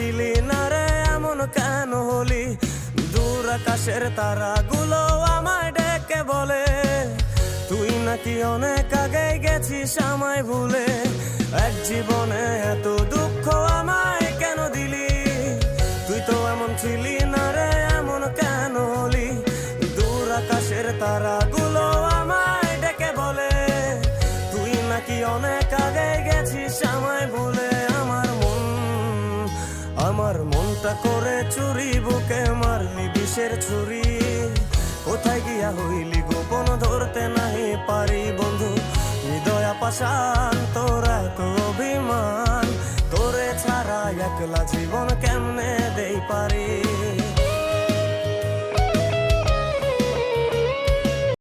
ছিলি না রে এমন কেন হলি? দূর আকাশের তারাগুলো আমায় ডেকে বলে তুই নাকি অনেক আগে গেছিস আমায় ভুলে। এক জীবনে এত দুঃখ আমায় কেন দিলি? তুই তো এমন ছিলি না রে এমন কেন হলি? দূর আকাশের তারাগুলো আমায় ডেকে বলে তুই নাকি অনেক আগে গেছিস আমায় ভুলে। আমার মনটা করে চুরি, বুকে মারলি বিষের ছুরি। কোথায় গিয়া হইলি গোপন ধরতে নাহি পারি বন্ধু, হৃদয় পাশা